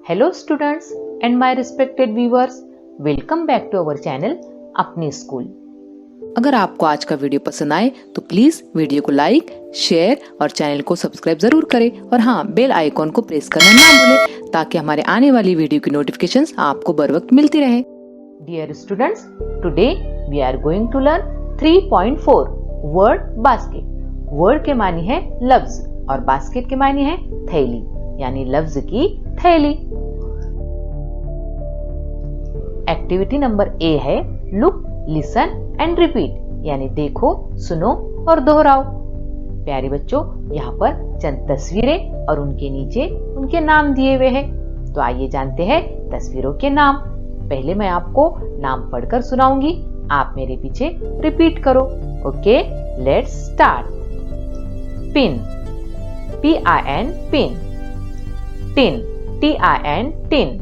Hello students and my respected viewers, welcome back to our channel अपनी school. अगर आपको आज का वीडियो पसंद आए तो प्लीज वीडियो को लाइक, शेयर और चैनल को सब्सक्राइब जरूर करें और हाँ, बेल आइकॉन को प्रेस करना ना भूलें ताकि हमारे आने वाली वीडियो की नोटिफिकेशंस आपको बर वक्त मिलती रहे। Dear students, today we are going to learn 3.4 word basket। word के मानी है लफ्ज और basket के मानी है थैली, यानी लफ्ज की थैली। एक्टिविटी नंबर ए है लुक, लिसन एंड रिपीट, यानी देखो, सुनो और दोहराओ। प्यारे बच्चों, यहाँ पर चंद तस्वीरें और उनके नीचे उनके नाम दिए हुए हैं। तो आइए जानते हैं तस्वीरों के नाम। पहले मैं आपको नाम पढ़कर सुनाऊंगी, आप मेरे पीछे रिपीट करो। Okay, let's start. Pin, PIN pin. Tin, TIN tin.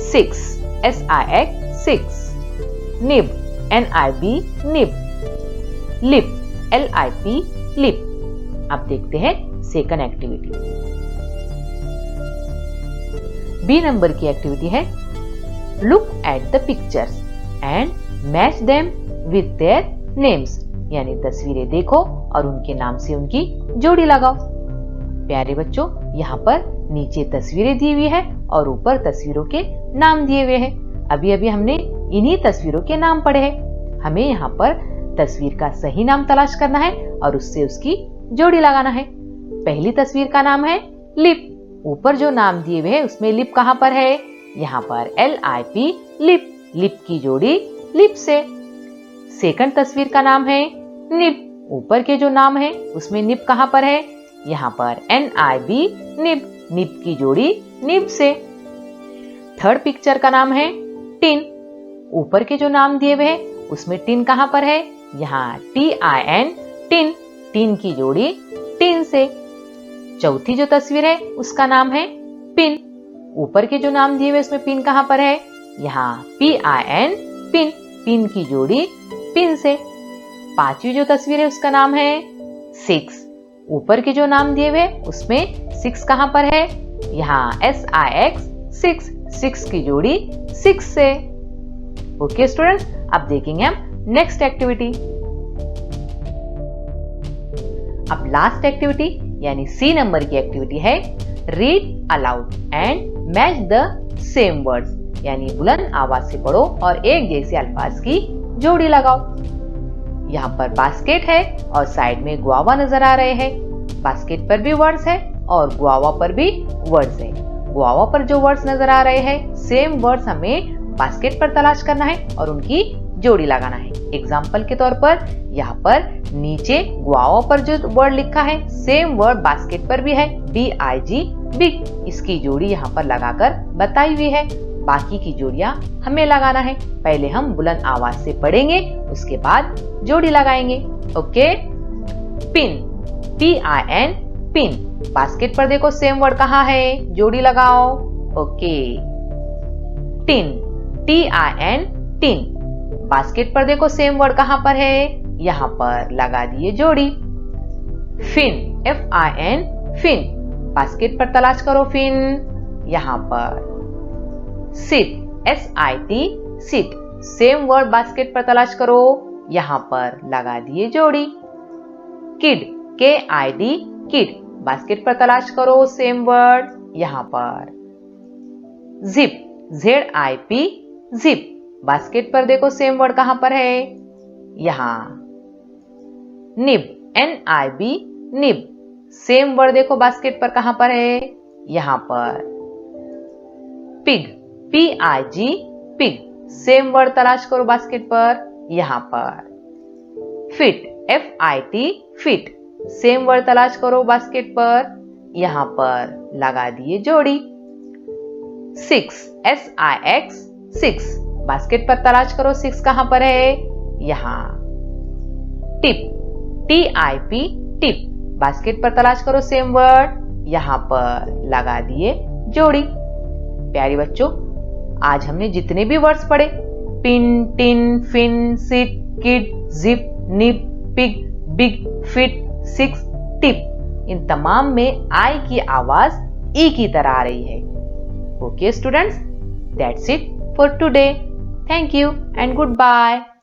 Six, SIX six. Nib, NIB nib. Lip, LIP lip. अब देखते हैं सेकंड एक्टिविटी। बी नंबर की एक्टिविटी है look at the pictures and match them with their names, यानी तस्वीरें देखो और उनके नाम से उनकी जोड़ी लगाओ। प्यारे बच्चों, यहाँ पर नीचे तस्वीरें दी हुई है और ऊपर तस्वीरों के नाम दिए हुए हैं। अभी अभी हमने इन्हीं तस्वीरों के नाम पढ़े हैं। हमें यहाँ पर तस्वीर का सही नाम तलाश करना है और उससे उसकी जोड़ी लगाना है। पहली तस्वीर का नाम है लिप। ऊपर जो नाम दिए हुए हैं उसमें लिप कहाँ पर है? यहाँ पर LIP लिप। लिप की जोड़ी लिप से। सेकंड तस्वीर का नाम है निब। ऊपर के जो नाम है उसमें निब कहाँ पर है? यहाँ पर NIB निब। निब की जोड़ी निब से। थर्ड पिक्चर का नाम है टिन। ऊपर के जो नाम दिए हुए हैं उसमें टिन कहाँ पर है? यहाँ TIN टिन। टिन की जोड़ी टिन से। चौथी जो तस्वीर है उसका नाम है पिन। ऊपर के जो नाम दिए हुए उसमें पिन कहाँ पर है? यहाँ PIN पिन। पिन की जोड़ी पिन से। पांचवी जो तस्वीर है उसका नाम है सिक्स। ऊपर के जो नाम दिए हुए उसमें सिक्स कहाँ पर है? यहाँ SIX सिक्स। सिक्स की जोड़ी सिक्स से। ओके स्टूडेंट्स, अब देखेंगे हम नेक्स्ट एक्टिविटी। अब लास्ट एक्टिविटी यानी सी नंबर की एक्टिविटी है read aloud and match the same words, यानी बुलंद आवाज से पढ़ो और एक जैसे अल्फाज की जोड़ी लगाओ। यहाँ पर बास्केट है और साइड में गुआवा नजर आ रहे हैं। बास्केट पर भी वर्ड्स है और गुआवा पर भी वर्ड्स है। गुआवा पर जो वर्ड्स नजर आ रहे हैं सेम वर्ड्स हमें बास्केट पर तलाश करना है और उनकी जोड़ी लगाना है। एग्जाम्पल के तौर पर यहाँ पर नीचे गुआवा पर जो वर्ड लिखा है सेम वर्ड बास्केट पर भी है, BIG बिग। इसकी जोड़ी यहाँ पर लगाकर बताई हुई है। बाकी की जोड़ियां हमें लगाना है। पहले हम बुलंद आवाज से पढ़ेंगे, उसके बाद जोड़ी लगाएंगे। Okay, pin, TIN pin. Basket पर देखो सेम वर्ड कहाँ है, जोड़ी लगाओ। Okay, tin, TIN tin. Basket पर देखो सेम वर्ड कहाँ पर है, यहाँ पर लगा दिए जोड़ी। Fin, FIN fin. बास्केट पर तलाश करो फिन, यहाँ पर। Sit, SIT sit. Same word basket पर तलाश करो, यहाँ पर लगा दिए जोड़ी। Kid, KID kid. बास्केट पर तलाश करो सेम वर्ड, यहाँ पर। Zip, ZIP zip. बास्केट पर देखो सेम वर्ड कहाँ पर है, यहाँ। Nib, NIB nib. Same word देखो बास्केट पर कहाँ पर है, यहाँ पर। Pig, PIG pig. Same word तलाश करो बास्केट पर, यहाँ पर। Fit, FIT fit. Same word तलाश करो बास्केट पर, यहाँ पर लगा दिए जोड़ी। Six, SIX six. बास्केट पर तलाश करो सिक्स कहाँ पर है, यहाँ। Tip, TIP tip. बास्केट पर तलाश करो सेम वर्ड, यहाँ पर लगा दिए जोड़ी। प्यारे बच्चों, आज हमने जितने भी वर्ड्स पढ़े, pin, tin, fin, sit, kid, zip, nip, pig, big, fit, six, tip, इन तमाम में आई की आवाज ई की तरह आ रही है। Okay students, that's it for today. Thank you and goodbye.